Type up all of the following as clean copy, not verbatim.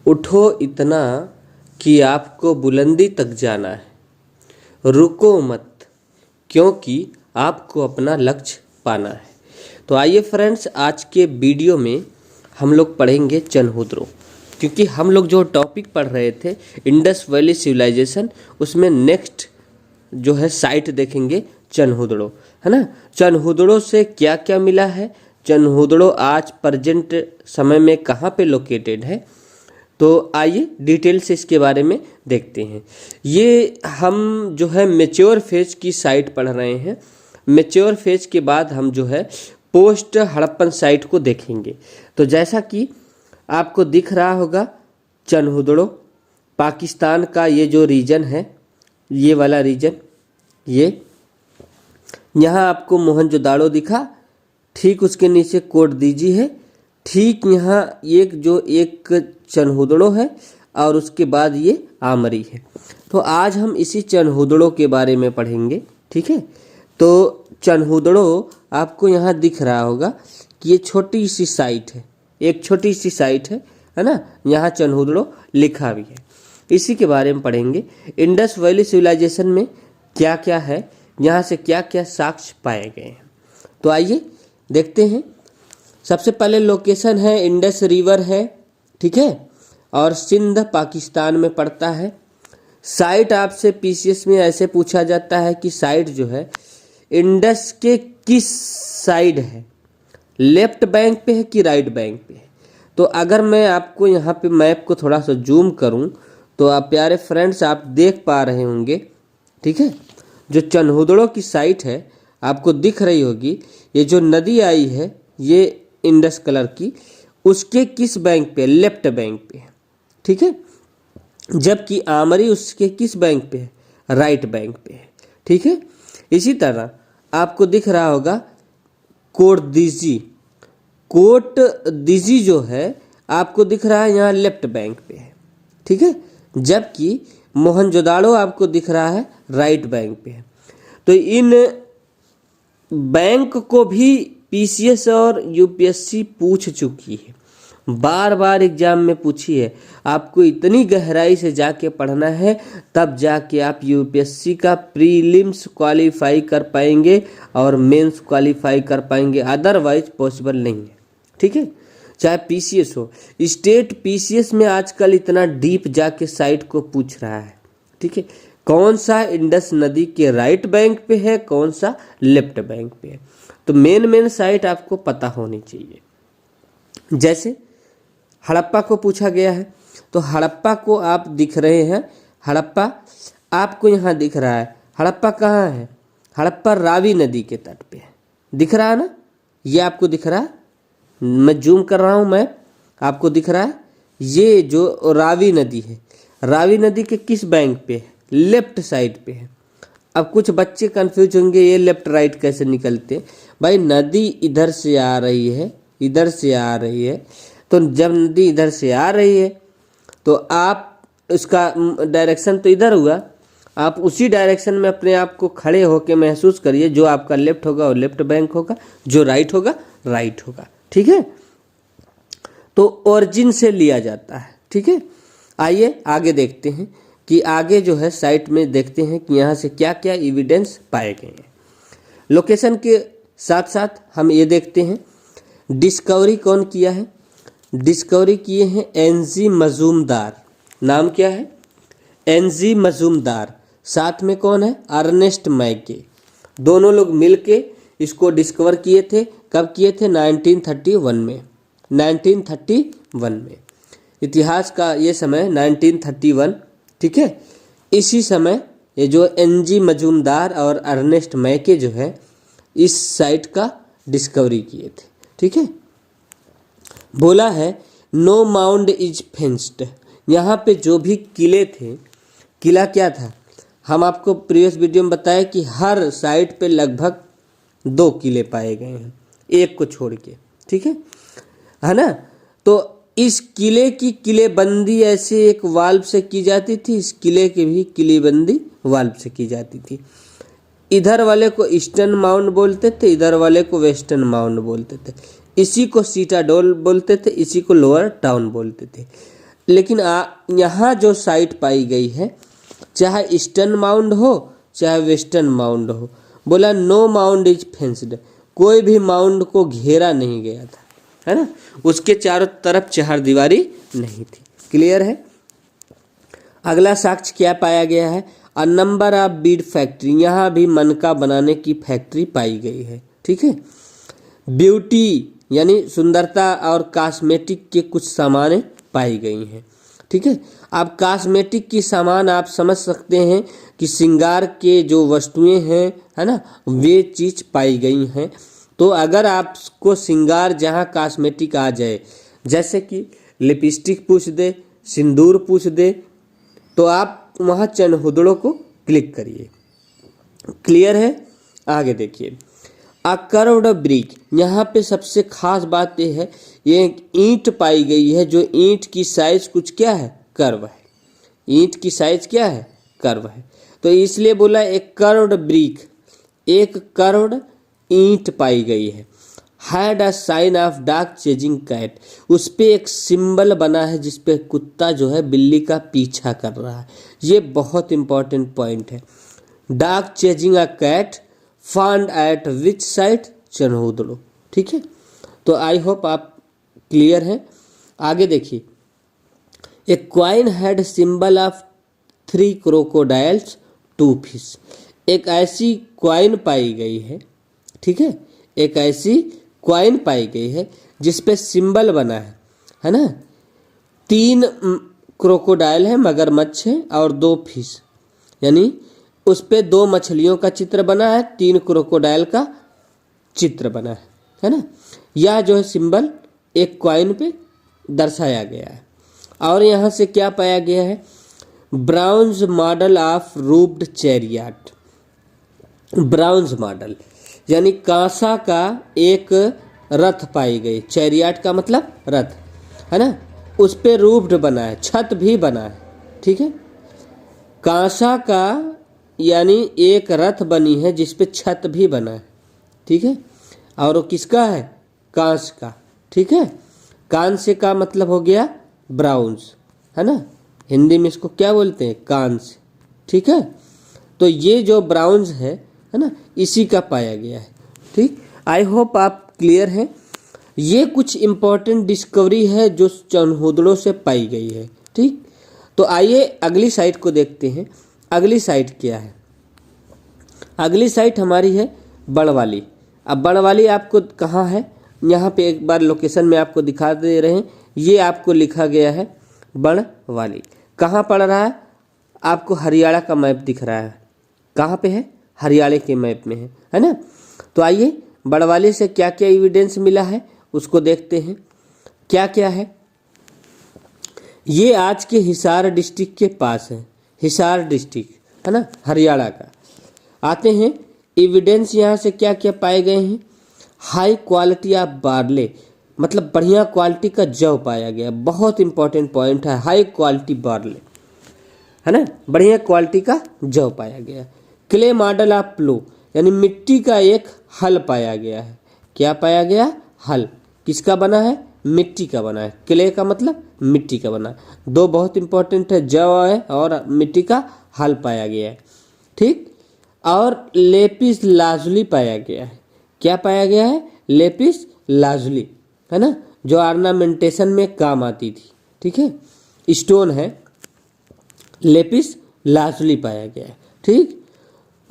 उठो इतना कि आपको बुलंदी तक जाना है, रुको मत क्योंकि आपको अपना लक्ष्य पाना है। तो आइए फ्रेंड्स, आज के वीडियो में हम लोग पढ़ेंगे चनहुद्रो, क्योंकि हम लोग जो टॉपिक पढ़ रहे थे इंडस वैली सिविलाइजेशन, उसमें नेक्स्ट जो है साइट देखेंगे चनहुद्रो, है ना। चनहुद्रो से क्या क्या मिला है, चनहुद्रो आज प्रेजेंट समय में कहाँ पे लोकेटेड है, तो आइए डिटेल से इसके बारे में देखते हैं। ये हम जो है मैच्योर फेज की साइट पढ़ रहे हैं। मैच्योर फेज के बाद हम जो है पोस्ट हड़प्पन साइट को देखेंगे। तो जैसा कि आपको दिख रहा होगा, चनहुद्रो पाकिस्तान का ये जो रीजन है, ये वाला रीजन, ये यहाँ आपको मोहनजोदाड़ो दिखा, ठीक उसके नीचे कोट दीजी है, ठीक यहाँ एक चनहुद्रो है और उसके बाद ये आमरी है। तो आज हम इसी चनहुद्रो के बारे में पढ़ेंगे, ठीक है। तो चनहुद्रो आपको यहाँ दिख रहा होगा कि ये छोटी सी साइट है, एक छोटी सी साइट है ना। यहाँ चनहुद्रो लिखा भी है, इसी के बारे में पढ़ेंगे। इंडस वैली सिविलाइजेशन में क्या क्या है, यहाँ से क्या क्या साक्ष्य पाए गए हैं, तो आइए देखते हैं। सबसे पहले लोकेशन है, इंडस रिवर है, ठीक है, और सिंध पाकिस्तान में पड़ता है। साइट आपसे पीसीएस में ऐसे पूछा जाता है कि साइट जो है इंडस के किस साइड है, लेफ्ट बैंक पे है कि राइट बैंक पे है। तो अगर मैं आपको यहाँ पे मैप को थोड़ा सा जूम करूँ तो आप प्यारे फ्रेंड्स आप देख पा रहे होंगे, ठीक है। जो चनहुद्रो की साइट है आपको दिख रही होगी, ये जो नदी आई है ये इंडस कलर की, उसके किस बैंक पे, लेफ्ट बैंक पे है, ठीक है। जबकि आमरी उसके किस बैंक पे है, राइट बैंक पे है, ठीक है। इसी तरह आपको दिख रहा होगा कोट दीजी जो है आपको दिख रहा है यहाँ लेफ्ट बैंक पे है, ठीक है। जबकि मोहनजोदाड़ो आपको दिख रहा है राइट बैंक पे है। तो इन बैंक को भी पीसीएस और यूपीएससी पूछ चुकी है, बार बार एग्जाम में पूछी है। आपको इतनी गहराई से जाके पढ़ना है, तब जाके आप यूपीएससी का प्रीलिम्स क्वालिफाई कर पाएंगे और मेंस क्वालिफाई कर पाएंगे, अदरवाइज पॉसिबल नहीं है, ठीक है। चाहे पीसीएस हो, स्टेट पीसीएस में आजकल इतना डीप जाके साइट को पूछ रहा है, ठीक है। कौन सा इंडस नदी के राइट बैंक पे है, कौन सा लेफ्ट बैंक पे है, तो मेन साइट आपको पता होनी चाहिए। जैसे हड़प्पा को पूछा गया है, तो हड़प्पा को आप दिख रहे हैं, हड़प्पा आपको यहाँ दिख रहा है। हड़प्पा कहाँ है, हड़प्पा रावी नदी के तट पे है, दिख रहा है ना, ये आपको दिख रहा है, मैं जूम कर रहा हूँ, मैं आपको दिख रहा है। ये जो रावी नदी है, रावी नदी के किस बैंक पे है, लेफ्ट साइड पे है। अब कुछ बच्चे कंफ्यूज होंगे, ये लेफ्ट राइट कैसे निकलते, भाई नदी इधर से आ रही है, इधर से आ रही है, तो जब नदी इधर से आ रही है तो आप उसका डायरेक्शन तो इधर हुआ, आप उसी डायरेक्शन में अपने आप को खड़े होकर महसूस करिए, जो आपका लेफ्ट होगा वो लेफ्ट बैंक होगा, जो राइट होगा राइट होगा, ठीक है। तो ओरिजिन से लिया जाता है, ठीक है। आइए आगे देखते हैं कि आगे जो है साइट में देखते हैं कि यहाँ से क्या क्या एविडेंस पाए गए हैं। लोकेशन के साथ साथ हम ये देखते हैं डिस्कवरी कौन किया है। डिस्कवरी किए हैं एनजी मजूमदार, नाम क्या है, एनजी मजूमदार। साथ में कौन है, अर्नेस्ट मैके। दोनों लोग मिलके इसको डिस्कवर किए थे। कब किए थे, 1931 में, 1931 में। इतिहास का ये समय 1931, ठीक है। इसी समय ये जो एनजी मजूमदार और अर्नेस्ट मैके जो है इस साइट का डिस्कवरी किए थे, ठीक है। बोला है नो माउंड इज फेंस्ड, यहाँ पे जो भी किले थे, किला क्या था, हम आपको प्रीवियस वीडियो में बताया कि हर साइट पे लगभग 2 किले पाए गए हैं, एक को छोड़ के, ठीक है ना। तो इस किले की किलेबंदी ऐसे एक वाल्व से की जाती थी, इस किले की भी किलेबंदी वाल्व से की जाती थी। इधर वाले को ईस्टर्न माउंट बोलते थे, इधर वाले को वेस्टर्न माउंट बोलते थे। इसी को सीटाडोल बोलते थे, इसी को लोअर टाउन बोलते थे। लेकिन यहाँ जो साइट पाई गई है, चाहे ईस्टर्न माउंड हो चाहे वेस्टर्न माउंड हो, बोला नो माउंड इज फेंस्ड, कोई भी माउंड को घेरा नहीं गया था, है ना, उसके चारों तरफ चहारदीवारी नहीं थी। क्लियर है। अगला साक्ष्य क्या पाया गया है, a number of Beed factory, यहाँ भी मनका बनाने की फैक्ट्री पाई गई है। ठीक है। ब्यूटी यानी सुंदरता और कॉस्मेटिक के कुछ सामानें पाई गई हैं। ठीक है। अब कॉस्मेटिक की सामान आप समझ सकते हैं कि श्रृंगार के जो वस्तुएं हैं, है ना, वे चीज पाई गई हैं। तो अगर आपको श्रृंगार जहाँ कॉस्मेटिक आ जाए, जैसे कि लिपस्टिक पूछ दे, सिंदूर पूछ दे, तो आप वहाँ चनहुदड़ों को क्लिक करिए। क्लियर है। आगे देखिए, अ कर्व्ड ब्रिक, यहाँ पे सबसे खास बात यह है, ये एक ईंट पाई गई है, जो ईंट की साइज कुछ क्या है, कर्व है। ईंट की साइज क्या है, कर्व है। तो इसलिए बोला एक कर्व्ड ब्रिक, एक कर्व्ड ईंट पाई गई है। Had a sign of dog chasing cat, उस पे एक सिंबल बना है जिसपे कुत्ता जो है बिल्ली का पीछा कर रहा है। ये बहुत इंपॉर्टेंट पॉइंट है। Dog chasing a cat found at which site, Chanhudaro. ठीक है। तो आई होप आप क्लियर हैं। आगे देखिए, a coin had symbol of 3 crocodiles 2 fish, एक ऐसी क्वाइन पाई गई है। ठीक है। एक ऐसी क्वाइन पाई गई है जिसपे सिंबल बना है ना, 3 क्रोकोडाइल है, मगरमच्छ है, और 2 फिश, यानी उस पे 2 मछलियों का चित्र बना है, 3 क्रोकोडाइल का चित्र बना है ना। यह जो है सिंबल एक क्वाइन पे दर्शाया गया है। और यहाँ से क्या पाया गया है, bronze model of roofed chariot. Bronze model यानी कांसा का एक रथ पाई गई, चैरियट का मतलब रथ, है ना, उस पे रूफ्ड बना है, छत भी बना है। ठीक है। कांसा का यानी एक रथ बनी है जिसपे छत भी बना है। ठीक है। और वो किसका है, कांस का। ठीक है। कांस्य का मतलब हो गया ब्राउन्स, है ना, हिंदी में इसको क्या बोलते हैं, कांस्य। ठीक है। तो ये जो ब्राउन्स है ना, इसी का पाया गया है। ठीक। आई होप आप क्लियर हैं। ये कुछ इंपॉर्टेंट डिस्कवरी है जो चनहुदड़ों से पाई गई है। ठीक। तो आइए अगली साइट को देखते हैं। अगली साइट क्या है, अगली साइट हमारी है बड़वाली। अब बड़वाली आपको कहाँ है, यहाँ पे एक बार लोकेशन में आपको दिखा दे रहे हैं। ये आपको लिखा गया है बड़वाली। कहाँ पड़ रहा है, आपको हरियाणा का मैप दिख रहा है। कहाँ पे है, हरियाणा के मैप में है ना। तो आइए बड़वाली से क्या क्या एविडेंस मिला है उसको देखते हैं। क्या क्या है, ये आज के हिसार डिस्ट्रिक्ट के पास है, हिसार डिस्ट्रिक्ट है ना, हरियाणा का। आते हैं एविडेंस, यहाँ से क्या क्या पाए गए हैं। हाई क्वालिटी ऑफ बार्ले, मतलब बढ़िया क्वालिटी का जौ पाया गया। बहुत इंपॉर्टेंट पॉइंट है, हाई क्वालिटी बार्ले, है ना, बढ़िया क्वालिटी का जौ पाया गया। क्ले मॉडल ऑफ प्लो, यानी मिट्टी का एक हल पाया गया है। क्या पाया गया, हल। किसका बना है, मिट्टी का बना है। क्ले का मतलब मिट्टी का बना है। 2 बहुत इंपॉर्टेंट है, जौ है और मिट्टी का हल पाया गया है। ठीक। और लेपिस लाजुली पाया गया है। क्या पाया गया है, लेपिस लाजुली, है ना, जो ऑर्नामेंटेशन में काम आती थी। ठीक है। स्टोन है, लेपिस लाजुली पाया गया है। ठीक।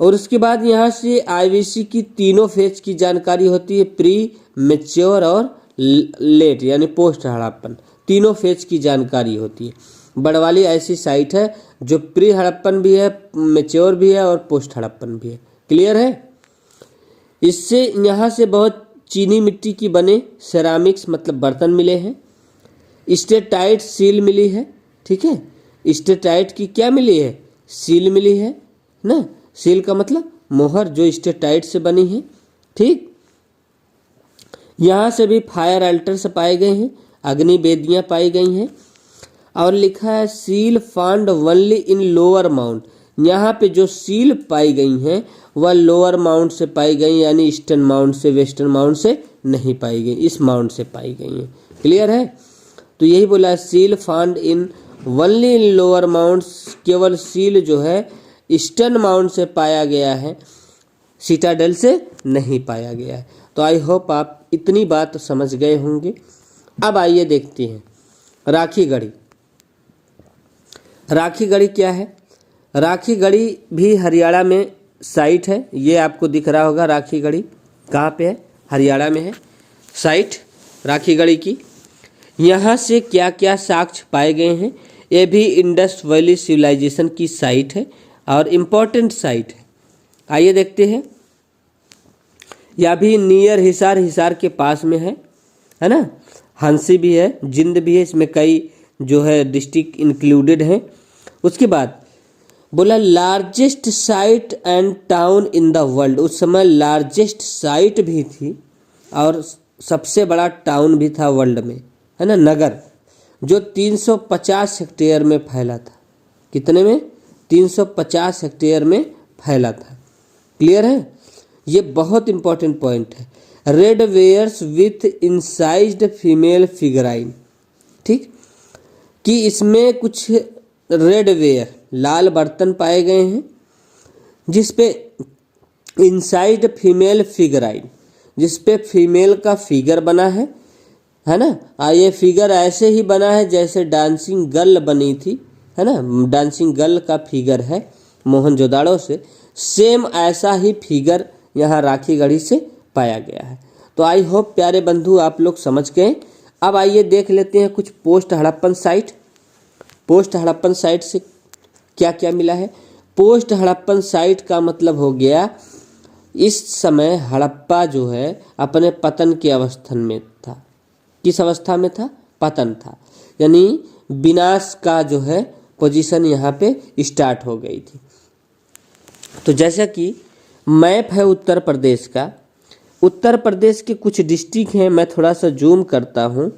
और उसके बाद यहाँ से आईवीसी की तीनों फेज की जानकारी होती है, प्री, मैच्योर और लेट, यानी पोस्ट हड़प्पन। तीनों फेज की जानकारी होती है। बड़वाली ऐसी साइट है जो प्री हड़प्पन भी है, मैच्योर भी है और पोस्ट हड़प्पन भी है। क्लियर है। इससे यहाँ से बहुत चीनी मिट्टी की बने सेरामिक्स मतलब बर्तन मिले हैं। स्टेटाइट सील मिली है। ठीक है। स्टेटाइट की क्या मिली है, सील मिली है ना। सील का मतलब मोहर, जो स्टेटाइट से बनी है। ठीक। यहाँ से भी फायर अल्टर्स पाए गए हैं, अग्नि वेदियाँ पाई गई हैं। और लिखा है seal found only in lower mount, यहाँ पे जो सील पाई गई हैं वह लोअर माउंट से पाई गई, यानी ईस्टर्न माउंट से, वेस्टर्न माउंट से नहीं पाई गई, इस माउंट से पाई गई हैं। क्लियर है। तो यही बोला seal found in only in lower mounds, केवल सील जो है ईस्टर्न माउंट से पाया गया है, सिटाडेल से नहीं पाया गया है। तो आई होप आप इतनी बात समझ गए होंगे। अब आइए देखते हैं राखी गढ़ी। राखी गढ़ी क्या है? राखी गढ़ी भी हरियाणा में साइट है। ये आपको दिख रहा होगा राखी गढ़ी कहाँ पे है? हरियाणा में है साइट राखी गढ़ी की। यहाँ से क्या क्या साक्ष्य पाए गए हैं? ये भी इंडस वैली सिविलाइजेशन की साइट है और इम्पोर्टेंट साइट है। आइए देखते हैं। यह भी नियर हिसार, हिसार के पास में है ना। हंसी भी है, जिंद भी है, इसमें कई जो है डिस्ट्रिक्ट इंक्लूडेड हैं। उसके बाद बोला largest site and town in the world. उस समय लार्जेस्ट साइट भी थी और सबसे बड़ा टाउन भी था वर्ल्ड में, है ना, नगर, जो 350 हेक्टेयर में फैला था। कितने में? 350 हेक्टेयर में फैला था। क्लियर है? ये बहुत इंपॉर्टेंट पॉइंट है। Red wears with incised female फिगराइन, ठीक, कि इसमें कुछ रेड वेयर लाल बर्तन पाए गए हैं जिसपे इंसाइड फीमेल फिगराइन, जिसपे फीमेल का फिगर बना है ना। ये फिगर ऐसे ही बना है जैसे डांसिंग गर्ल बनी थी, है ना। डांसिंग गर्ल का फिगर है मोहनजोदाड़ो से, सेम ऐसा ही फिगर यहाँ राखी गढ़ी से पाया गया है। तो आई होप प्यारे बंधु आप लोग समझ गए। अब आइए देख लेते हैं कुछ post Harappan site. Post Harappan site से क्या क्या मिला है? पोस्ट हड़प्पन साइट का मतलब हो गया इस समय हड़प्पा जो है अपने पतन के अवस्था में था। किस अवस्था में था? पतन था, यानी विनाश का जो है पोजीशन यहाँ पे स्टार्ट हो गई थी। तो जैसा कि मैप है उत्तर प्रदेश का, उत्तर प्रदेश के कुछ डिस्ट्रिक्ट हैं, मैं थोड़ा सा जूम करता हूँ,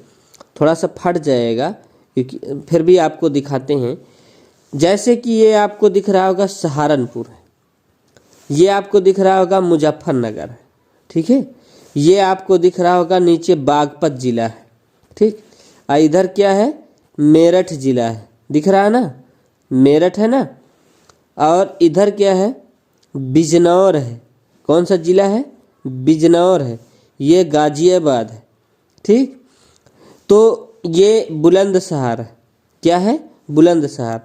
थोड़ा सा फट जाएगा क्योंकि फिर भी आपको दिखाते हैं। जैसे कि ये आपको दिख रहा होगा सहारनपुर है, ये आपको दिख रहा होगा मुजफ्फरनगर है, ठीक है। ये आपको दिख रहा होगा नीचे बागपत जिला है, ठीक। इधर क्या है? मेरठ जिला है, दिख रहा है ना, मेरठ है ना। और इधर क्या है? बिजनौर है। कौन सा जिला है? बिजनौर है। ये गाजियाबाद है, ठीक। तो ये बुलंदशहर है। क्या है? बुलंदशहर।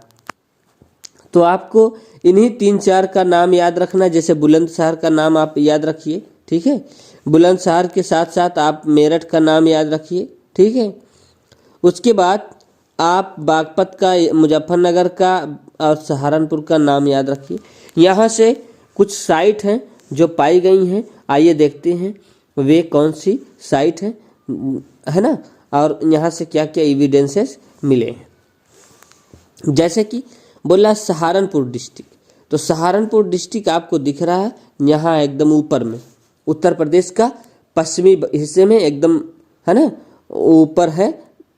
तो आपको इन्हीं 3-4 का नाम याद रखना। जैसे बुलंदशहर का नाम आप याद रखिए, ठीक है। बुलंदशहर के साथ साथ आप मेरठ का नाम याद रखिए, ठीक है। उसके बाद आप बागपत का, मुजफ्फरनगर का और सहारनपुर का नाम याद रखिए। यहाँ से कुछ साइट हैं जो पाई गई हैं। आइए देखते हैं वे कौन सी साइट है ना, और यहाँ से क्या क्या एविडेंसेस मिले हैं। जैसे कि बोला सहारनपुर डिस्ट्रिक्ट, तो सहारनपुर डिस्ट्रिक्ट आपको दिख रहा है यहाँ एकदम ऊपर में, उत्तर प्रदेश का पश्चिमी हिस्से में एकदम, है ना, ऊपर है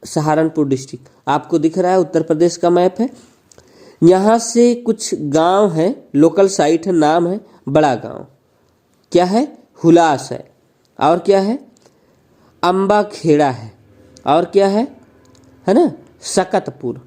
सहारनपुर डिस्ट्रिक्ट आपको दिख रहा है। उत्तर प्रदेश का मैप है। यहाँ से कुछ गांव है, लोकल साइट है, नाम है बड़ा गांव, क्या है? हुलास है। और क्या है? अम्बा खेड़ा है। और क्या है ना, सकतपुर।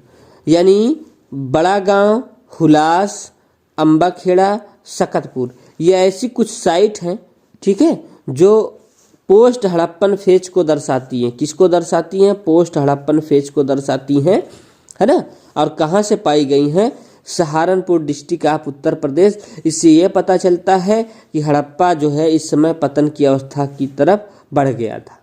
यानी बड़ा गांव, हुलास, अम्बा खेड़ा, सकतपुर, ये ऐसी कुछ साइट हैं, ठीक है, जो पोस्ट हड़प्पन फेज को दर्शाती हैं। किसको दर्शाती हैं? पोस्ट हड़प्पन फेज को दर्शाती हैं, है ना। और कहाँ से पाई गई हैं? Saharanpur district of Uttar Pradesh. इससे ये पता चलता है कि हड़प्पा जो है इस समय पतन की अवस्था की तरफ बढ़ गया था,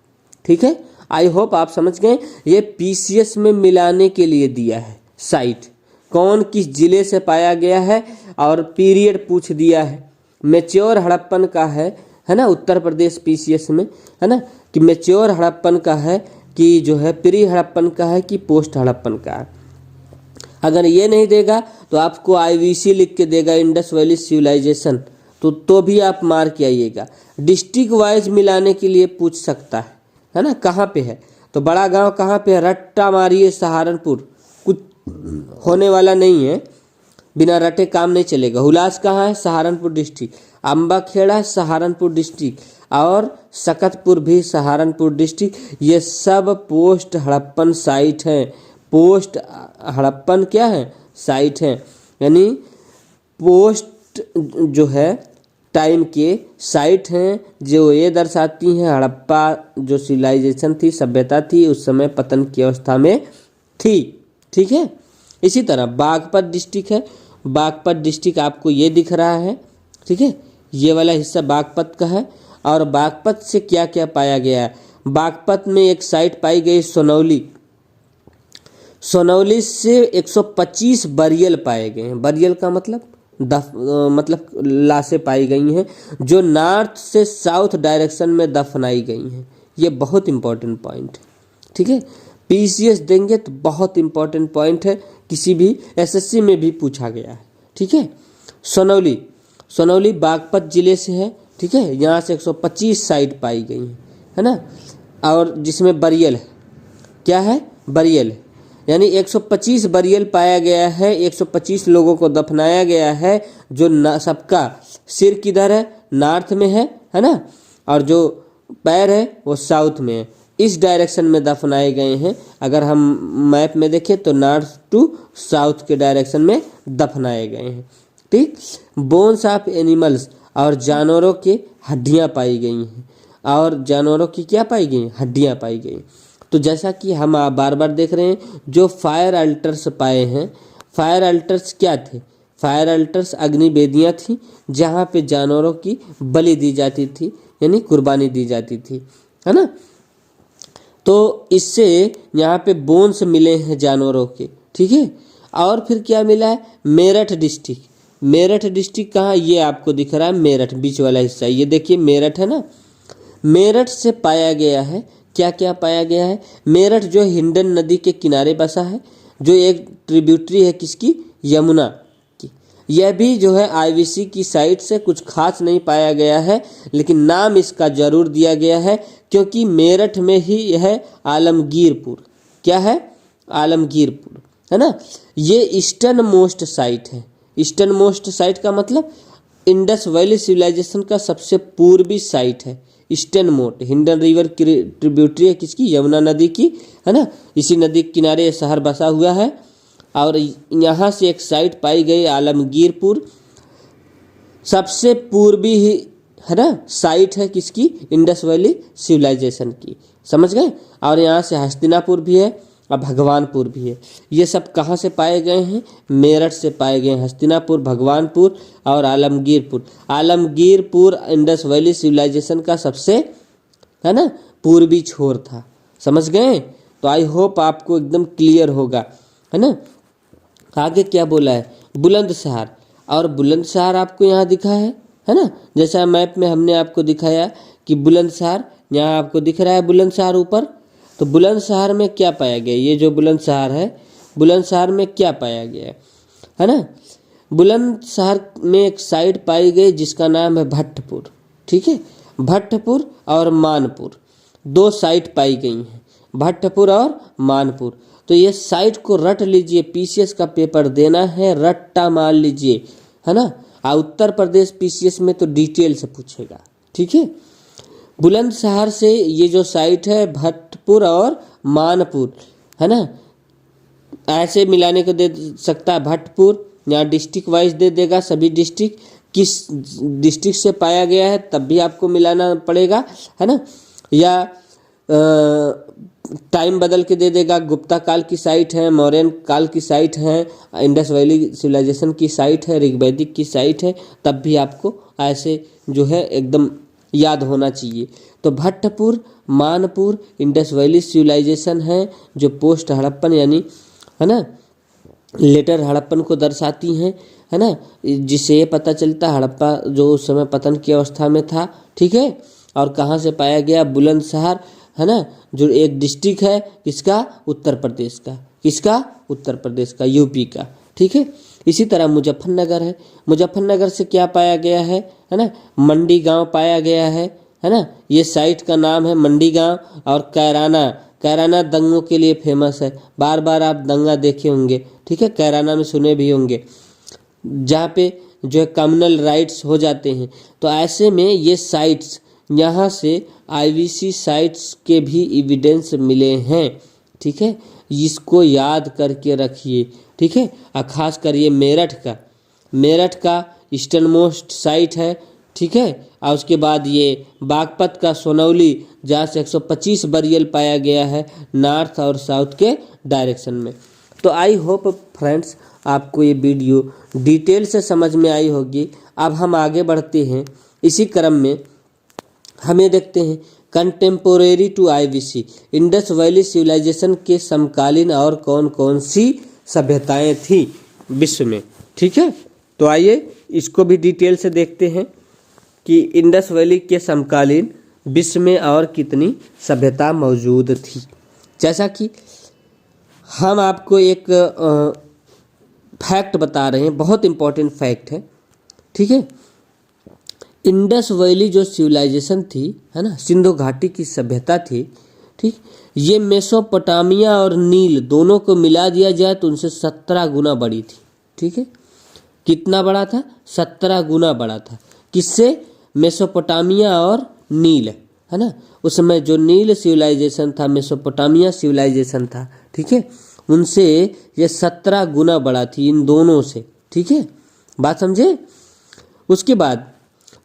ठीक है। आई होप आप समझ गए। ये पीसीएस में मिलाने के लिए दिया है साइट, कौन किस जिले से पाया गया है और पीरियड पूछ दिया है। मैच्योर हड़प्पन का है ना, उत्तर प्रदेश पीसीएस में, है ना, कि मैच्योर हड़प्पन का है कि जो है प्री हड़प्पन का है कि पोस्ट हड़प्पन का है। अगर ये नहीं देगा तो आपको आईवीसी लिख के देगा, इंडस वैली सिविलाइजेशन, तो भी आप मार के आइएगा। डिस्ट्रिक्ट वाइज मिलाने के लिए पूछ सकता है ना, कहाँ पे है। तो बड़ा गांव कहाँ पे है? रट्टा मारिए सहारनपुर, कुछ होने वाला नहीं है, बिना रटे काम नहीं चलेगा। हुलास कहाँ है? सहारनपुर डिस्ट्रिक्ट। अम्बा खेड़ा सहारनपुर डिस्ट्रिक्ट। और सकतपुर भी सहारनपुर डिस्ट्रिक्ट, ये सब पोस्ट हड़प्पन साइट हैं। पोस्ट हड़प्पन क्या है? साइट है, यानी पोस्ट जो है टाइम के साइट हैं जो ये दर्शाती हैं हड़प्पा जो सिविलाइजेशन थी, सभ्यता थी, उस समय पतन की अवस्था में थी। ठीक है। इसी तरह बागपत डिस्ट्रिक्ट है। बागपत डिस्ट्रिक्ट आपको ये दिख रहा है, ठीक है, ये वाला हिस्सा बागपत का है। और बागपत से क्या क्या पाया गया है? बागपत में एक साइट पाई गई सोनौली। सोनौली से 125 बरियल पाए गए हैं। बरियल का मतलब मतलब लाशें पाई गई हैं जो नॉर्थ से साउथ डायरेक्शन में दफनाई गई हैं। ये बहुत इंपॉर्टेंट पॉइंट है। ठीक है, पीसीएस देंगे तो बहुत इंपॉर्टेंट पॉइंट है, किसी भी एसएससी में भी पूछा गया है। ठीक है, सोनौली, सोनौली बागपत जिले से है। ठीक है, यहाँ से 125 साइट पाई गई है ना। और जिसमें बरियल है, क्या है? बरियल है, यानी 125 बरियल पाया गया है। 125 लोगों को दफनाया गया है, जो सबका सिर किधर है? नॉर्थ में है ना, और जो पैर है वो साउथ में है। इस डायरेक्शन में दफनाए गए हैं। अगर हम मैप में देखें तो नॉर्थ टू साउथ के डायरेक्शन में दफनाए गए हैं। ठीक, बोन्स ऑफ एनिमल्स, और जानवरों के हड्डियां पाई गई हैं। और जानवरों की क्या पाई गई? हड्डियां पाई गई। तो जैसा कि हम बार बार देख रहे हैं, जो फायर अल्टर्स पाए हैं, फायर अल्टर्स क्या थे? फायर अल्टर्स अग्नि वेदियाँ थी जहाँ पे जानवरों की बलि दी जाती थी, यानी कुर्बानी दी जाती थी, है ना। तो इससे यहाँ पे बोन्स मिले हैं जानवरों के। ठीक है, और फिर क्या मिला है? मेरठ डिस्ट्रिक्ट। मेरठ डिस्ट्रिक्ट कहाँ? ये आपको दिख रहा है मेरठ, बीच वाला हिस्सा, ये देखिए मेरठ है ना। मेरठ से पाया गया है, क्या क्या पाया गया है? मेरठ जो हिंडन नदी के किनारे बसा है, जो एक ट्रिब्यूटरी है किसकी? यमुना की। यह भी जो है आईवीसी की साइट से कुछ खास नहीं पाया गया है, लेकिन नाम इसका जरूर दिया गया है क्योंकि मेरठ में ही है आलमगीरपुर। क्या है? आलमगीरपुर, है ना। ये ईस्टर्न मोस्ट साइट है। ईस्टर्न मोस्ट साइट का मतलब इंडस वैली सिविलाइजेशन का सबसे पूर्वी साइट है। ईस्टर्न मोस्ट, हिंडन रिवर की ट्रिब्यूटरी है किसकी? यमुना नदी की, है ना। इसी नदी के किनारे ये शहर बसा हुआ है। और यहाँ से एक साइट पाई गई आलमगीरपुर, सबसे पूर्वी ही, है ना, साइट है किसकी? इंडस वैली सिविलाइजेशन की। समझ गए। और यहाँ से हस्तिनापुर भी है और भगवानपुर भी है। ये सब कहाँ से पाए गए हैं? मेरठ से पाए गए हैं। हस्तिनापुर, भगवानपुर और Alamgirpur. Alamgirpur Indus valley civilisation का सबसे, है ना, पूर्वी छोर था। समझ गए। तो आई होप आपको एकदम क्लियर होगा, है ना। आगे क्या बोला है? बुलंदशहर। और बुलंदशहर आपको यहाँ दिखा है ना, जैसा मैप में हमने आपको दिखाया कि बुलंदशहर यहाँ आपको दिख रहा है, बुलंदशहर ऊपर। तो बुलंदशहर में क्या पाया गया? ये जो बुलंदशहर है, बुलंदशहर में क्या पाया गया है ना। बुलंदशहर में एक साइट पाई गई जिसका नाम है भट्टपुर। ठीक है, भट्टपुर और मानपुर, दो साइट पाई गई हैं, भट्टपुर और मानपुर। तो ये साइट को रट लीजिए, पीसीएस का पेपर देना है, रट्टा मार लीजिए, है ना। उत्तर प्रदेश पीसीएस में तो डिटेल से पूछेगा। ठीक है, बुलंदशहर से ये जो साइट है भट्टपुर और मानपुर, है ना, ऐसे मिलाने को दे सकता है भट्टपुर, यहाँ डिस्ट्रिक्ट वाइज दे देगा, सभी डिस्ट्रिक्ट किस डिस्ट्रिक्ट से पाया गया है तब भी आपको मिलाना पड़ेगा, है ना। या टाइम बदल के दे देगा, गुप्ता काल की साइट है, मौर्यन काल की साइट है, इंडस वैली सिविलाइजेशन की साइट है, ऋग्वैदिक की साइट है, तब भी आपको ऐसे जो है एकदम याद होना चाहिए। तो भट्टपुर, मानपुर इंडस वैली सिविलाइजेशन है जो पोस्ट हड़प्पन, यानी, है ना, लेटर हड़प्पन को दर्शाती हैं, है ना, जिससे ये पता चलता हड़प्पा जो उस समय पतन की अवस्था में था। ठीक है, और कहाँ से पाया गया? बुलंदशहर, है ना, जो एक डिस्ट्रिक्ट है किसका? उत्तर प्रदेश का। किसका? उत्तर प्रदेश का, यूपी का। ठीक है, इसी तरह मुजफ्फरनगर है। मुजफ्फरनगर से क्या पाया गया है ना, मंडी गांव पाया गया है ना। ये साइट का नाम है मंडी गांव। और कैराना, कैराना दंगों के लिए फेमस है, बार बार आप दंगा देखे होंगे। ठीक है, कैराना में सुने भी होंगे, जहाँ पे जो है कम्युनल राइट्स हो जाते हैं। तो ऐसे में ये साइट्स यहाँ से आईवीसी साइट्स के भी एविडेंस मिले हैं। ठीक है, इसको याद करके रखिए। ठीक है, और खास कर ये मेरठ का ईस्टर्न मोस्ट साइट है। ठीक है, और उसके बाद ये बागपत का सोनौली, जहाँ से 125 बरियल पाया गया है नॉर्थ और साउथ के डायरेक्शन में। तो आई होप फ्रेंड्स आपको ये वीडियो डिटेल से समझ में आई होगी। अब हम आगे बढ़ते हैं इसी क्रम में, हमें देखते हैं contemporary to IVC Indus valley civilisation के समकालीन और कौन कौन सी सभ्यताएं थी विश्व में। ठीक है, तो आइए इसको भी डिटेल से देखते हैं कि इंडस वैली के समकालीन विश्व में और कितनी सभ्यता मौजूद थी। जैसा कि हम आपको एक फैक्ट बता रहे हैं, बहुत इम्पोर्टेंट फैक्ट है। ठीक है, इंडस वैली जो सिविलाइजेशन थी, है ना, सिंधु घाटी की सभ्यता थी। ठीक, ये मेसोपोटामिया और नील दोनों को मिला दिया जाए तो उनसे 17 गुना बड़ी थी। ठीक है, कितना बड़ा था? 17 गुना बड़ा था। किससे? मेसोपोटामिया और नील, है ना। उस समय जो नील सिविलाइजेशन था, मेसोपोटामिया सिविलाइजेशन था, ठीक है, उनसे ये 17 गुना बड़ा थी, इन दोनों से। ठीक है, बात समझे। उसके बाद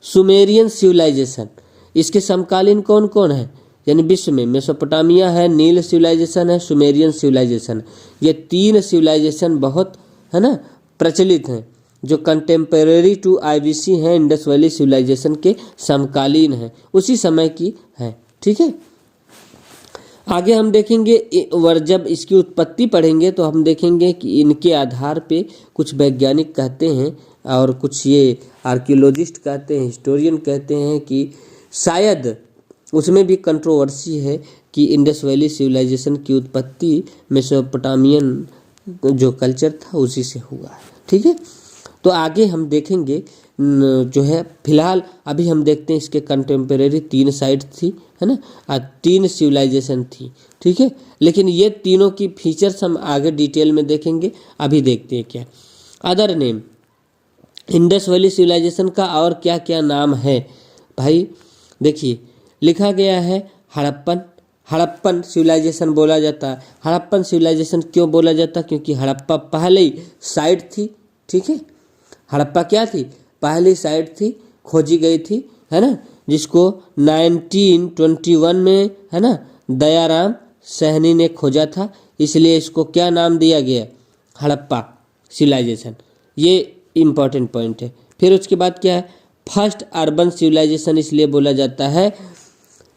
सुमेरियन सिविलाइजेशन, इसके समकालीन कौन कौन है? यानी विश्व में मेसोपोटामिया है, नील सिविलाइजेशन है, सुमेरियन सिविलाइजेशन। ये 3 सिविलाइजेशन बहुत, है ना, प्रचलित हैं, जो कंटेम्परेरी टू आईवीसी हैं, इंडस वैली सिविलाइजेशन के समकालीन हैं, उसी समय की हैं। ठीक है, आगे हम देखेंगे, जब इसकी उत्पत्ति पढ़ेंगे तो हम देखेंगे कि इनके आधार पे कुछ वैज्ञानिक कहते हैं और कुछ ये आर्कियोलॉजिस्ट कहते हैं, हिस्टोरियन कहते हैं कि शायद उसमें भी कंट्रोवर्सी है कि इंडस वैली सिविलाइजेशन की उत्पत्ति मेसोपोटामियन जो कल्चर था उसी से हुआ है। ठीक है, तो आगे हम देखेंगे जो है, फिलहाल अभी हम देखते हैं इसके कंटेम्परेरी 3 साइट थी, है ना, 3 सिविलाइजेशन थी। ठीक है, लेकिन ये तीनों की फीचर्स हम आगे डिटेल में देखेंगे। अभी देखते हैं क्या other name Indus valley civilisation का और क्या क्या नाम है। भाई देखिए, लिखा गया है हड़प्पन सिविलाइजेशन बोला जाता है। हड़प्पन सिविलाइजेशन क्यों बोला जाता? क्योंकि हड़प्पा पहले ही साइट थी। ठीक है, हड़प्पा क्या थी? पहली साइट थी, खोजी गई थी, है ना, जिसको 1921 में, है ना, दयाराम सहनी ने खोजा था, इसलिए इसको क्या नाम दिया गया? हड़प्पा सिविलाइजेशन। ये इम्पॉर्टेंट पॉइंट है। फिर उसके बाद क्या है? फर्स्ट अर्बन सिविलाइजेशन इसलिए बोला जाता है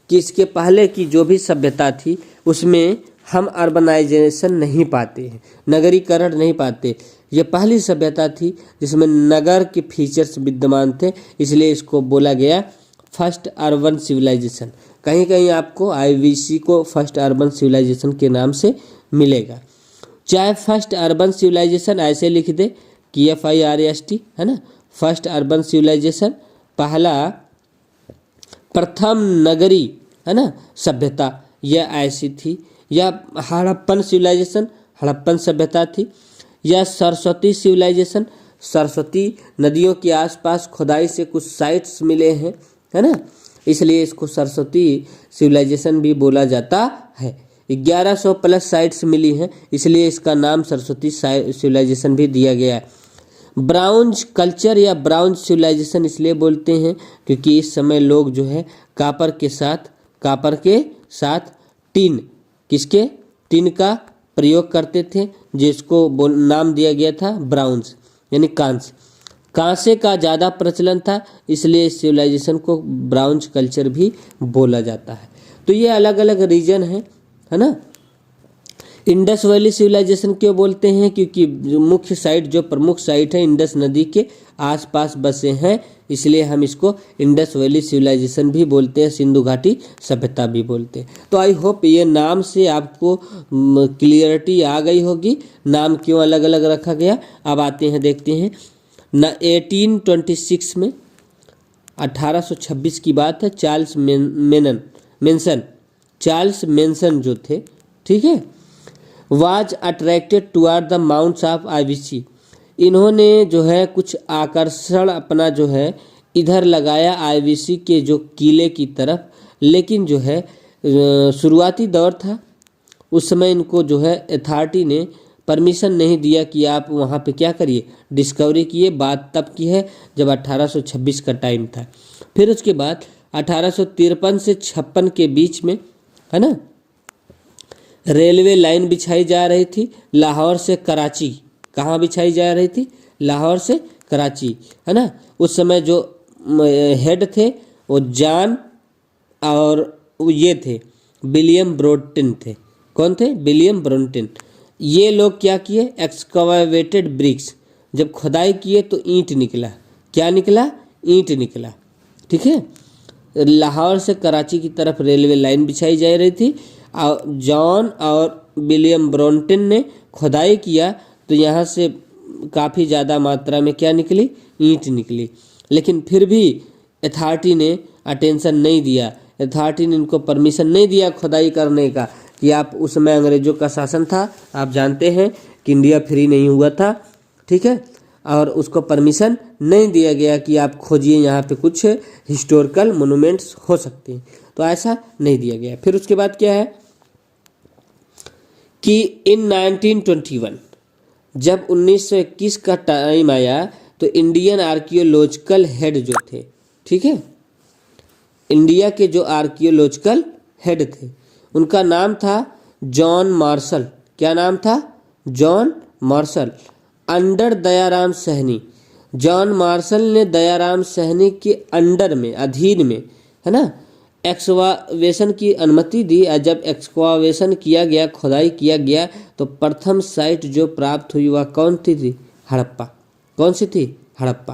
कि इसके पहले की जो भी सभ्यता थी उसमें हम अर्बनाइजेशन नहीं पाते हैं, नगरीकरण नहीं पाते। ये पहली सभ्यता थी जिसमें नगर के फीचर्स विद्यमान थे, इसलिए इसको बोला गया फर्स्ट अर्बन सिविलाइजेशन। कहीं कहीं आपको आईवीसी को फर्स्ट अर्बन सिविलाइजेशन के नाम से मिलेगा। चाहे फर्स्ट अर्बन सिविलाइजेशन ऐसे लिख दे कि FIRST, है ना, फर्स्ट अर्बन सिविलाइजेशन, पहला प्रथम नगरी, है ना, सभ्यता, यह ऐसी थी। या हड़प्पन सिविलाइजेशन, हड़प्पन सभ्यता थी। या सरस्वती सिविलाइजेशन, सरस्वती नदियों के आसपास खुदाई से कुछ साइट्स मिले हैं, है ना, इसलिए इसको सरस्वती सिविलाइजेशन भी बोला जाता है। 1100 प्लस साइट्स मिली हैं, इसलिए इसका नाम सरस्वती सिविलाइजेशन भी दिया गया है। ब्राउन्ज कल्चर या ब्राउन्ज सिविलाइजेशन इसलिए बोलते हैं क्योंकि इस समय लोग जो है कापर के साथ टिन का प्रयोग करते थे, जिसको नाम दिया गया था ब्राउन्ज, यानी कांसे का ज़्यादा प्रचलन था, इसलिए इस सिविलाइजेशन को ब्राउन्ज कल्चर भी बोला जाता है। तो ये अलग अलग रीजन है ना। इंडस वैली सिविलाइजेशन क्यों बोलते हैं? क्योंकि जो प्रमुख साइट है इंडस नदी के आसपास बसे हैं, इसलिए हम इसको इंडस वैली सिविलाइजेशन भी बोलते हैं, सिंधु घाटी सभ्यता भी बोलते हैं। तो आई होप ये नाम से आपको क्लियरिटी आ गई होगी, नाम क्यों अलग अलग रखा गया। अब आते हैं, देखते हैं 1826 में, 1826 की बात है, चार्ल्स मेंसन जो थे, ठीक है, was attracted toward the mounds of IVC. इन्होंने जो है कुछ आकर्षण अपना जो है इधर लगाया आईवीसी के जो किले की तरफ, लेकिन जो है शुरुआती दौर था, उस समय इनको जो है अथॉरिटी ने परमिशन नहीं दिया कि आप वहाँ पे क्या करिए, डिस्कवरी किए। बात तब की है जब 1826 का टाइम था। फिर उसके बाद 1853 से 56 के बीच में, है ना, रेलवे लाइन बिछाई जा रही थी लाहौर से कराची। कहाँ बिछाई जा रही थी? लाहौर से कराची, है ना। उस समय जो हेड थे वो जॉन और ये थे विलियम ब्रोंटन थे। कौन थे? विलियम ब्रोंटन। ये लोग क्या किए? एक्सकवावेटेड ब्रिक्स, जब खुदाई किए तो ईंट निकला। क्या निकला? ईंट निकला। ठीक है। लाहौर से कराची की तरफ रेलवे लाइन बिछाई जा रही थी और जॉन और विलियम ब्रोंटन ने खुदाई किया तो यहाँ से काफ़ी ज़्यादा मात्रा में क्या निकली? ईंट निकली। लेकिन फिर भी अथॉरिटी ने अटेंशन नहीं दिया। अथॉरिटी ने इनको परमिशन नहीं दिया खुदाई करने का, कि आप, उस समय अंग्रेज़ों का शासन था, आप जानते हैं कि इंडिया फ्री नहीं हुआ था। ठीक है। और उसको परमिशन नहीं दिया गया कि आप खोजिए, यहाँ पे कुछ हिस्टोरिकल मोनूमेंट्स हो सकते हैं, तो ऐसा नहीं दिया गया। फिर उसके बाद क्या है कि इन 1921, जब 1921 का टाइम आया तो इंडियन आर्कियोलॉजिकल हेड जो थे, ठीक है, इंडिया के जो आर्कियोलॉजिकल हेड थे, उनका नाम था जॉन मार्शल। क्या नाम था? John Marshall, under Dayaram Sahni. John Marshall ने दयाराम सहनी के अंडर में, अधीन में, है ना, एक्सकावेशन की अनुमति दी। और जब एक्सकावेशन किया गया, खुदाई किया गया, तो प्रथम साइट जो प्राप्त हुई वह कौन थी? हड़प्पा। कौन सी थी? हड़प्पा।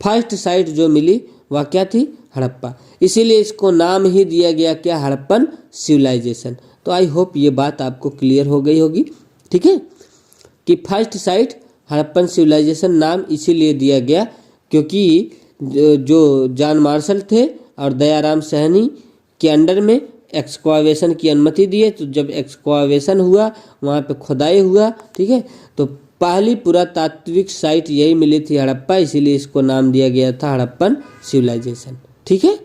फर्स्ट साइट जो मिली वह क्या थी? हड़प्पा। इसीलिए इसको नाम ही दिया गया क्या? हड़प्पन सिविलाइजेशन। तो आई होप ये बात आपको क्लियर हो गई होगी। ठीक है, कि फर्स्ट साइट हड़प्पन सिविलाइजेशन नाम इसीलिए दिया गया क्योंकि जो जॉन मार्शल थे और दयाराम सहनी के अंडर में एक्सकावेशन की अनुमति दिए। तो जब एक्सकावेशन हुआ, वहाँ पे खुदाई हुआ, ठीक है, तो पहली पुरातात्विक साइट यही मिली थी, हड़प्पा। इसीलिए इसको नाम दिया गया था हड़प्पन सिविलाइजेशन। ठीक है।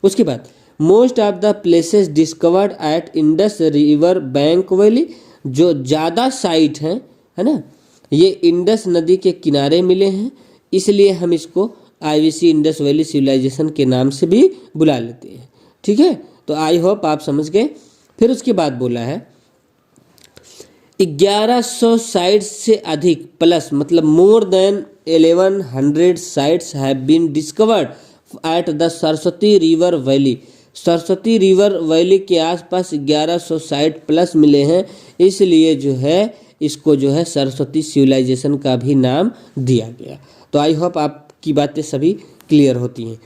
उसके बाद most of the places discovered at Indus river bank valley, जो ज़्यादा साइट हैं, है ना, ये इंडस नदी के किनारे मिले हैं, इसलिए हम इसको आईवीसी इंडस वैली सिविलाइजेशन के नाम से भी बुला लेते हैं। ठीक है, तो आई होप आप समझ गए। फिर उसके बाद बोला है 1100 साइट्स से अधिक प्लस, मतलब more than 1100 sites have been discovered at the Saraswati river valley. Saraswati river valley के आसपास 1100 साइट प्लस मिले हैं, इसलिए जो है इसको जो है सरस्वती सिविलाइजेशन का भी नाम दिया गया। तो आई होप आपकी बातें सभी क्लियर होती हैं,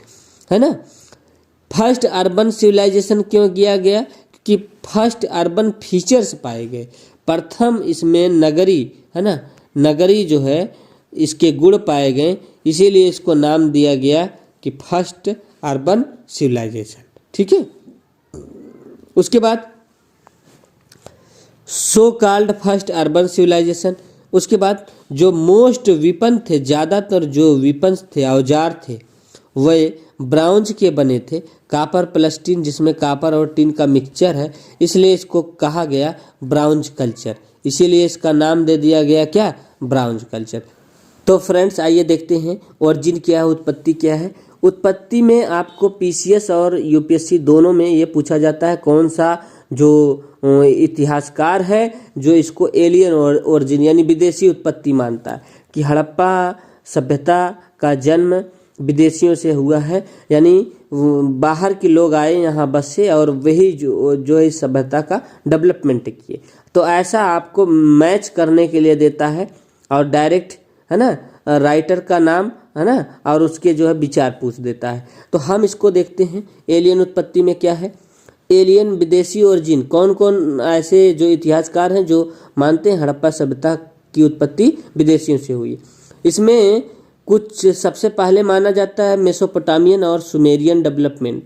है ना। फर्स्ट अर्बन सिविलाइजेशन क्यों किया गया? कि फर्स्ट अर्बन फीचर्स पाए गए। प्रथम इसमें नगरी, है ना, नगरी जो है इसके गुण पाए गए, इसीलिए इसको नाम दिया गया कि फर्स्ट अर्बन सिविलाइजेशन। ठीक है। उसके बाद so called first urban civilisation. उसके बाद जो मोस्ट विपन थे, ज़्यादातर जो विपन्स थे, औजार थे, वे ब्राउंज के बने थे, कापर प्लस टिन, जिसमें कापर और टिन का मिक्सचर है, इसलिए इसको कहा गया ब्राउंज कल्चर। इसीलिए इसका नाम दे दिया गया क्या? ब्राउंज कल्चर। तो फ्रेंड्स आइए देखते हैं ओरिजिन क्या है, उत्पत्ति क्या है। उत्पत्ति में आपको पीसीएस और यूपीएससी दोनों में ये पूछा जाता है कौन सा जो इतिहासकार है जो इसको एलियन ओरिजिन यानी विदेशी उत्पत्ति मानता है, कि हड़प्पा सभ्यता का जन्म विदेशियों से हुआ है, यानी बाहर के लोग आए यहाँ बसे और वही जो इस सभ्यता का डेवलपमेंट किए। तो ऐसा आपको मैच करने के लिए देता है और डायरेक्ट, है ना, राइटर का नाम, है ना, और उसके जो है विचार पूछ देता है। तो हम इसको देखते हैं एलियन उत्पत्ति में क्या है। एलियन विदेशी ओरिजिन, कौन कौन ऐसे जो इतिहासकार हैं जो मानते हैं हड़प्पा सभ्यता की उत्पत्ति विदेशियों से हुई। इसमें कुछ सबसे पहले माना जाता है मेसोपोटामियन और सुमेरियन डेवलपमेंट,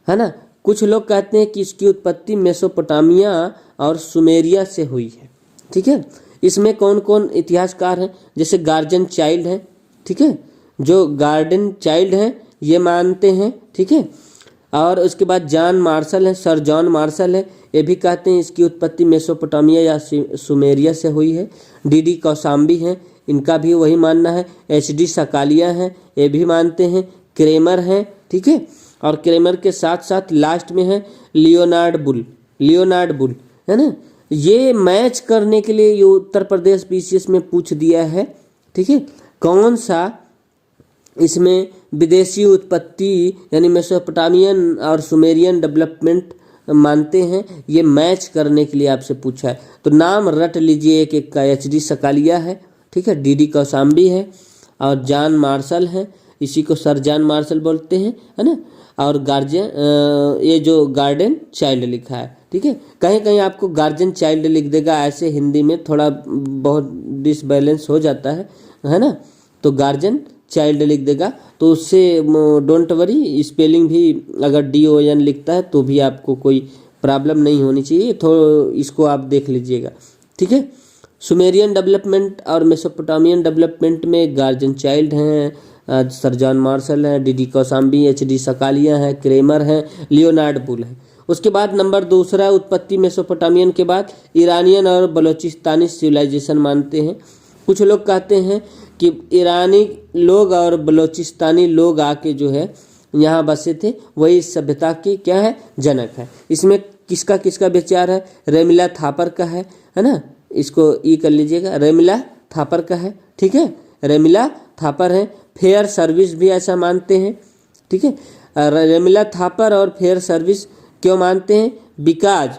है ना। कुछ लोग कहते हैं कि इसकी उत्पत्ति मेसोपोटामिया और सुमेरिया से हुई है। ठीक है। इसमें कौन कौन इतिहासकार हैं? जैसे गार्जन चाइल्ड हैं, ठीक है, जो गार्डन चाइल्ड हैं ये मानते हैं, ठीक है। और उसके बाद जॉन मार्शल है, सर जॉन मार्शल है, ये भी कहते हैं इसकी उत्पत्ति मेसोपोटामिया या सुमेरिया से हुई है। डी कौशाम्बी हैं, इनका भी वही मानना है। HD सकालिया हैं, ये भी मानते हैं। क्रेमर हैं, ठीक है। और क्रेमर के साथ साथ लास्ट में है लियोनार्ड बुल है ना। ये मैच करने के लिए ये उत्तर प्रदेश PCS में पूछ दिया है, ठीक है। कौन सा इसमें विदेशी उत्पत्ति यानी मेसोपोटामियन और सुमेरियन डेवलपमेंट मानते हैं, ये मैच करने के लिए आपसे पूछा है। तो नाम रट लीजिए, एक का HD सकालिया है, ठीक है, डी कौशाम्बी है और जॉन मार्शल है, इसी को सर जॉन मार्शल बोलते हैं, है ना। और गार्जियन ये जो गार्डन चाइल्ड लिखा है, ठीक है। कहीं कहीं आपको गार्जियन चाइल्ड लिख देगा, ऐसे हिंदी में थोड़ा बहुत डिसबैलेंस हो जाता है ना। तो गार्जियन चाइल्ड लिख देगा, तो उससे डोंट वरी, स्पेलिंग भी अगर DON लिखता है तो भी आपको कोई प्रॉब्लम नहीं होनी चाहिए। तो इसको आप देख लीजिएगा, ठीक है। सुमेरियन डेवलपमेंट और मेसोपोटामियन डेवलपमेंट में गार्जियन चाइल्ड हैं, सर जॉन मार्शल हैं, डी कौशाम्बी, HD सकालिया हैं, क्रेमर हैं, लियोनार्ड बुल है। उसके बाद नंबर दूसरा उत्पत्ति मेसोपोटामियन के बाद ईरानियन और बलोचिस्तानी सिविलाइजेशन मानते हैं। कुछ लोग कहते हैं कि ईरानी लोग और बलोचिस्तानी लोग आके जो है यहाँ बसे थे, वही इस सभ्यता की क्या है, जनक है। इसमें किसका किसका विचार है? रेमिला थापर का है ना। इसको कर लीजिएगा, रेमिला थापर का है, ठीक है। रेमिला थापर है। फेयर सर्विस भी ऐसा मानते हैं, ठीक है। रेमिला थापर और फेयर सर्विस क्यों मानते हैं? Because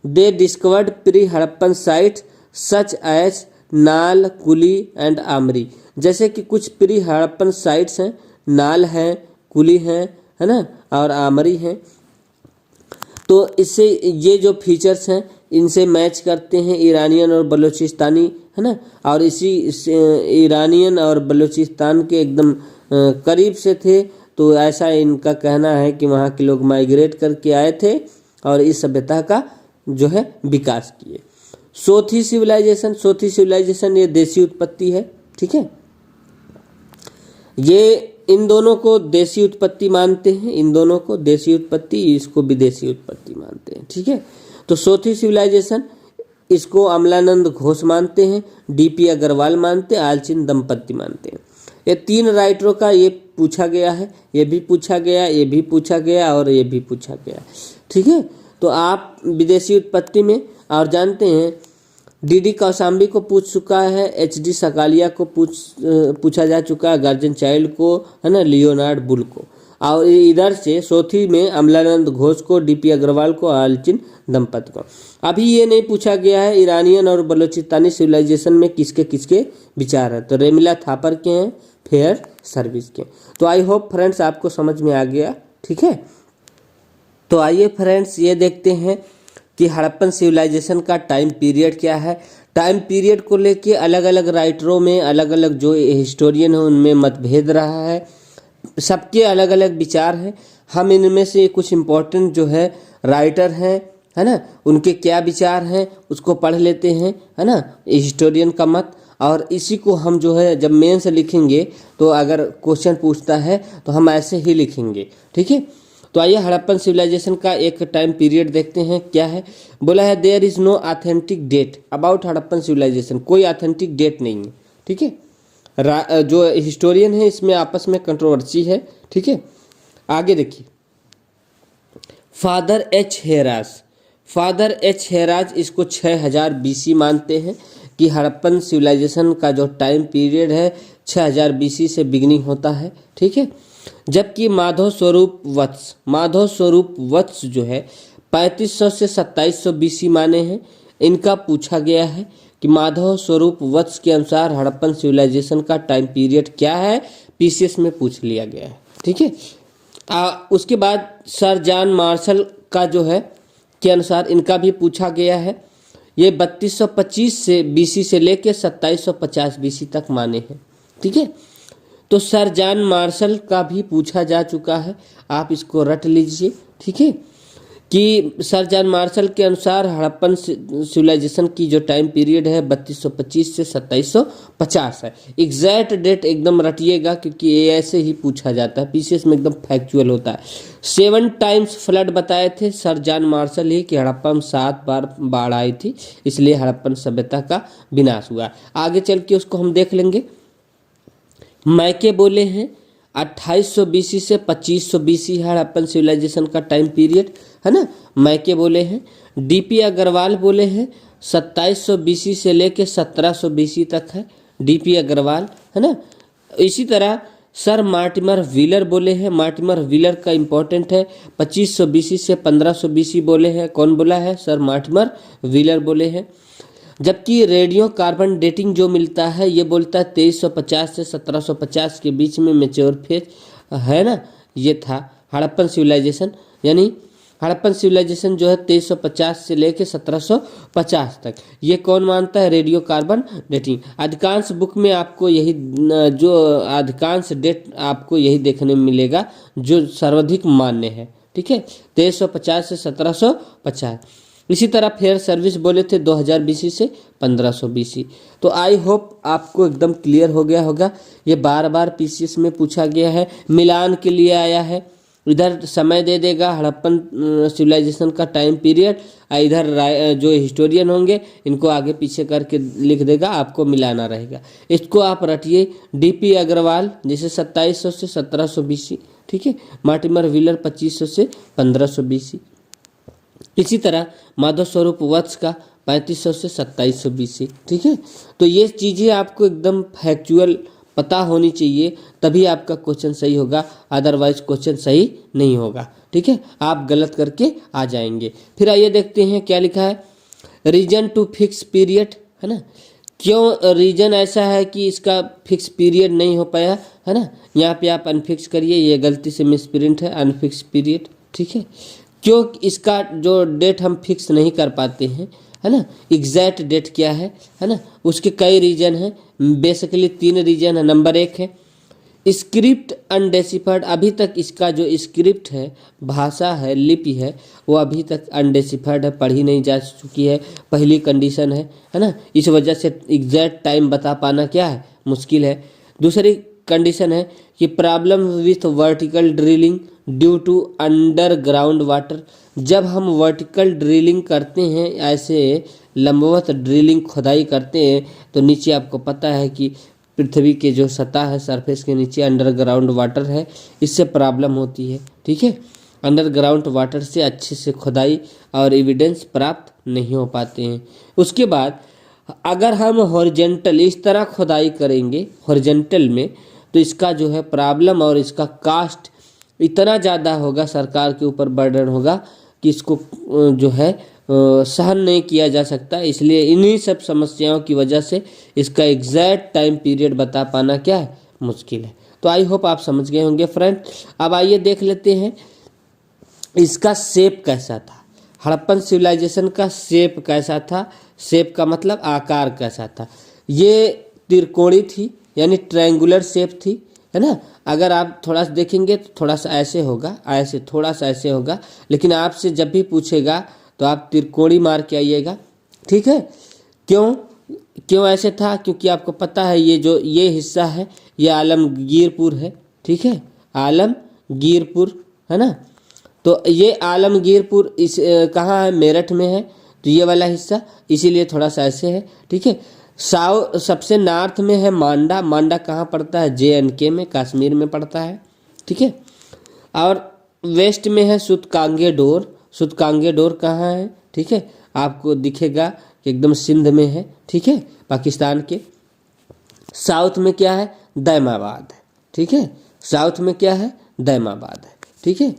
they discovered pre Harappan sites such as Nal, Kulli and Amri. जैसे कि कुछ प्री हड़प्पन साइट्स हैं, नाल हैं, कुली हैं, है ना, और आमरी हैं। तो इससे ये जो फीचर्स हैं इनसे मैच करते हैं ईरानियन और बलूचिस्तानी, है ना। और इसी ईरानियन और बलूचिस्तान के एकदम करीब से थे, तो ऐसा इनका कहना है कि वहाँ के लोग माइग्रेट करके आए थे और इस सभ्यता का जो है विकास किए। सोथी सिविलाइजेशन ये देसी उत्पत्ति है, ठीक है। ये इन दोनों को देसी उत्पत्ति मानते हैं, इन दोनों को देसी उत्पत्ति, इसको विदेशी उत्पत्ति मानते हैं, ठीक है। तो सोथी सिविलाइजेशन इसको अमलानंद घोष मानते हैं, DP अग्रवाल मानते हैं, आलचिन दंपति मानते हैं। ये 3 राइटरों का ये पूछा गया है, ये भी पूछा गया, ये भी पूछा गया और ये भी पूछा गया, ठीक है। तो आप विदेशी उत्पत्ति में और जानते हैं डी कौशाम्बी को पूछ चुका है, HD सकालिया को पूछा जा चुका है, गार्जियन चाइल्ड को, है ना, लियोनार्ड बुल को, और इधर से सोथी में अमलानंद घोष को, DP अग्रवाल को, आलचिन दंपति को। अभी ये नहीं पूछा गया है ईरानियन और बलोचिस्तानी सिविलाइजेशन में किसके किसके विचार है। तो रेमिला थापर के हैं, फेयर सर्विस के। तो आई होप फ्रेंड्स आपको समझ में आ गया, ठीक है। तो आइए फ्रेंड्स ये देखते हैं कि हड़प्पन सिविलाइजेशन का टाइम पीरियड क्या है। टाइम पीरियड को लेके अलग अलग राइटरों में, अलग अलग जो हिस्टोरियन हैं उनमें मतभेद रहा है, सबके अलग अलग विचार हैं। हम इनमें से कुछ इम्पोर्टेंट जो है राइटर हैं, है ना, उनके क्या विचार हैं उसको पढ़ लेते हैं, है ना, हिस्टोरियन का मत। और इसी को हम जो है जब मेंस लिखेंगे तो अगर क्वेश्चन पूछता है तो हम ऐसे ही लिखेंगे, ठीक है। तो आइए हड़प्पन सिविलाइजेशन का एक टाइम पीरियड देखते हैं क्या है। बोला है there is no authentic date about Harappan civilisation, कोई ऑथेंटिक डेट नहीं है, ठीक है। जो हिस्टोरियन है इसमें आपस में कंट्रोवर्सी है, ठीक है। आगे देखिए, फादर एच हेराज इसको 6000 BC मानते हैं कि हड़प्पन सिविलाइजेशन का जो टाइम पीरियड है 6000 BC से बिगिनिंग होता है, ठीक है। जबकि माधव स्वरूप वत्स जो है 3500 से 2700 BC माने हैं। इनका पूछा गया है कि माधव स्वरूप वत्स के अनुसार हड़प्पन सिविलाइजेशन का टाइम पीरियड क्या है, PCS में पूछ लिया गया है, ठीक है। उसके बाद सर जॉन मार्शल का जो है के अनुसार इनका भी पूछा गया है। ये 3225 से BC से लेकर 2750 BC तक माने हैं, ठीक है। तो सर जॉन मार्शल का भी पूछा जा चुका है, आप इसको रट लीजिए, ठीक है। कि सर जॉन मार्शल के अनुसार हड़प्पन सिविलाइजेशन की जो टाइम पीरियड है 3225 से 2750 है। एग्जैक्ट डेट एकदम रटिएगा, क्योंकि ये ऐसे ही पूछा जाता है, पीसीएस में एकदम फैक्चुअल होता है। 7 टाइम्स फ्लड बताए थे सर जॉन मार्शल ही कि हड़प्पा में 7 बार बाढ़ आई थी, इसलिए हड़प्पन सभ्यता का विनाश हुआ। आगे चल के उसको हम देख लेंगे। मैके बोले हैं 2800 बीसी से 2500 बीसी है हड़प्पन सिविलाइजेशन का टाइम पीरियड, है ना। मैके बोले हैं। डीपी अग्रवाल बोले हैं 2700 बीसी से लेके 1700 बीसी तक है डीपी अग्रवाल, है ना। इसी तरह सर मार्टिमर व्हीलर बोले हैं, मार्टिमर व्हीलर का इंपॉर्टेंट है, 2500 बीसी से 1500 बीसी बोले हैं। कौन बोला है? सर मार्टिमर व्हीलर बोले हैं। जबकि रेडियो कार्बन डेटिंग जो मिलता है ये बोलता है 2350 से 1750 के बीच में मेच्योर फेज, है ना। ये था हड़प्पन सिविलाइजेशन, यानी हड़प्पन सिविलाइजेशन जो है 2350 से लेके 1750 तक। ये कौन मानता है? Radio carbon dating. अधिकांश बुक में आपको यही जो अधिकांश डेट आपको यही देखने में मिलेगा जो सर्वाधिक मान्य है, ठीक है, 2350 से 1750। इसी तरह फेयर सर्विस बोले थे 2000 बीसी से 1500 बीसी। तो आई होप आपको एकदम क्लियर हो गया होगा। ये बार बार पीसीएस में पूछा गया है, मिलान के लिए आया है। इधर समय दे देगा हड़प्पन सिविलाइजेशन का टाइम पीरियड, इधर जो हिस्टोरियन होंगे इनको आगे पीछे करके लिख देगा, आपको मिलाना रहेगा। इसको आप रटिए। डीपी अग्रवाल जैसे 2700 से 1700 बीसी, ठीक है। मार्टिमर व्हीलर 2500 से 1500 बीसी। इसी तरह माधव स्वरूप वत्स का 3500 से 2700 बीसी, ठीक है। तो ये चीज़ें आपको एकदम फैक्चुअल पता होनी चाहिए, तभी आपका क्वेश्चन सही होगा, अदरवाइज क्वेश्चन सही नहीं होगा, ठीक है। आप गलत करके आ जाएंगे। फिर आइए देखते हैं क्या लिखा है। रीजन टू फिक्स पीरियड, है ना। क्यों रीजन ऐसा है कि इसका फिक्स पीरियड नहीं हो पाया, है ना। यहाँ पे आप अनफिक्स करिए, ये गलती से मिस प्रिंट है, अनफिक्स पीरियड, ठीक है। क्यों इसका जो डेट हम फिक्स नहीं कर पाते हैं, है ना, एग्जैक्ट डेट क्या है ना, उसके कई रीजन हैं। बेसिकली 3 रीजन है। नंबर 1 है स्क्रिप्ट अनडेसिफर्ड। अभी तक इसका जो स्क्रिप्ट है, भाषा है, लिपि है, वो अभी तक अनडेसिफर्ड है, पढ़ी नहीं जा चुकी है, पहली कंडीशन है ना। इस वजह से एग्जैक्ट टाइम बता पाना क्या है, मुश्किल है। दूसरी कंडीशन है कि problem with vertical drilling due to underground water. जब हम वर्टिकल ड्रिलिंग करते हैं, ऐसे लंबवत ड्रिलिंग खुदाई करते हैं, तो नीचे आपको पता है कि पृथ्वी के जो सतह है, सरफेस के नीचे अंडरग्राउंड वाटर है, इससे प्रॉब्लम होती है, ठीक है। अंडरग्राउंड वाटर से अच्छे से खुदाई और एविडेंस प्राप्त नहीं हो पाते हैं। उसके बाद अगर हम हॉरिजेंटल इस तरह खुदाई करेंगे हॉरिजेंटल में, तो इसका जो है प्रॉब्लम और इसका कास्ट इतना ज़्यादा होगा, सरकार के ऊपर बर्डन होगा कि इसको जो है सहन नहीं किया जा सकता। इसलिए इन्हीं सब समस्याओं की वजह से इसका एग्जैक्ट टाइम पीरियड बता पाना क्या है, मुश्किल है। तो आई होप आप समझ गए होंगे फ्रेंड। अब आइए देख लेते हैं इसका शेप कैसा था, हड़प्पन सिविलाइजेशन का शेप कैसा था। शेप का मतलब आकार कैसा था। ये त्रिकोणी थी, यानी ट्रायंगुलर शेप थी, है ना। अगर आप थोड़ा सा देखेंगे तो थोड़ा सा ऐसे होगा, ऐसे थोड़ा सा ऐसे होगा, लेकिन आपसे जब भी पूछेगा तो आप त्रिकोणी मार के आइएगा, ठीक है। क्यों ऐसे था? क्योंकि आपको पता है ये हिस्सा है, ये आलमगीरपुर है, ठीक है, आलमगीरपुर, है ना। तो ये आलमगीरपुर इस कहाँ है? मेरठ में है। तो ये वाला हिस्सा इसीलिए थोड़ा सा ऐसे है, ठीक है। सबसे नॉर्थ में है मांडा। मांडा कहाँ पड़ता है? JNK में, कश्मीर में पड़ता है, ठीक है। और वेस्ट में है सुतकांगेडोर। सुतकांगेडोर कहाँ है? ठीक है, आपको दिखेगा कि एकदम सिंध में है, ठीक है, पाकिस्तान के। साउथ में क्या है? दैमाबाद है, ठीक है। साउथ में क्या है? दैमाबाद है, ठीक है।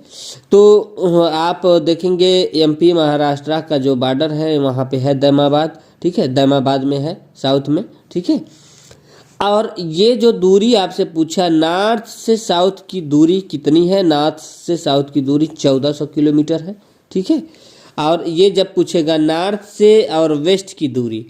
तो आप देखेंगे MP महाराष्ट्र का जो बॉर्डर है वहाँ पे है दैमाबाद, ठीक है, दैमाबाद में है, साउथ में, ठीक है। और ये जो दूरी आपसे पूछा, नॉर्थ से साउथ की दूरी कितनी है? नॉर्थ से साउथ की दूरी 1400 किलोमीटर है, ठीक है। और ये जब पूछेगा नॉर्थ से और वेस्ट की दूरी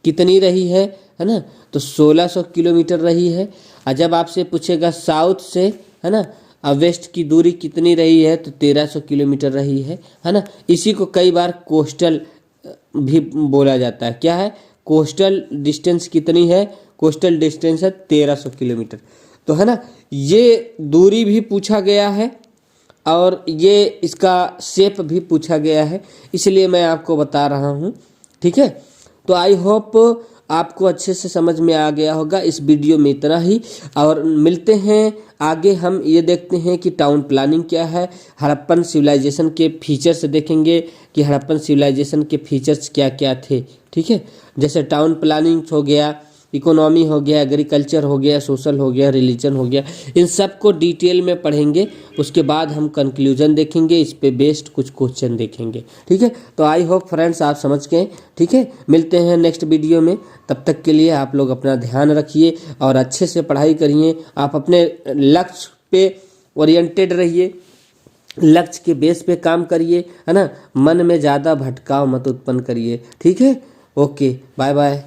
कितनी रही है ना, तो 1600 किलोमीटर रही है। और जब आपसे पूछेगा साउथ से, है ना, वेस्ट की दूरी कितनी रही है, तो 1300 किलोमीटर रही है ना। इसी को कई बार कोस्टल भी बोला जाता है। क्या है, कोस्टल डिस्टेंस कितनी है, कोस्टल डिस्टेंस है 1300 किलोमीटर। तो है ना, ये दूरी भी पूछा गया है और ये इसका शेप भी पूछा गया है, इसलिए मैं आपको बता रहा हूँ। ठीक है, तो आई होप आपको अच्छे से समझ में आ गया होगा। इस वीडियो में इतना ही, और मिलते हैं आगे। हम ये देखते हैं कि टाउन प्लानिंग क्या है, हड़प्पन सिविलाइजेशन के फीचर्स देखेंगे कि हड़प्पन सिविलाइजेशन के फीचर्स क्या क्या थे। ठीक है, जैसे टाउन प्लानिंग हो गया, इकोनॉमी हो गया, एग्रीकल्चर हो गया, सोशल हो गया, रिलीजन हो गया, इन सब को डिटेल में पढ़ेंगे। उसके बाद हम कंक्लूजन देखेंगे, इस पे बेस्ड कुछ क्वेश्चन देखेंगे। ठीक है, तो आई होप फ्रेंड्स आप समझ गए। ठीक है, मिलते हैं नेक्स्ट वीडियो में। तब तक के लिए आप लोग अपना ध्यान रखिए और अच्छे से पढ़ाई करिए। आप अपने लक्ष्य पे ओरिएंटेड रहिए, लक्ष्य के बेस पे काम करिए, है ना। मन में ज़्यादा भटकाव मत उत्पन्न करिए। ठीक है, ओके, बाय बाय।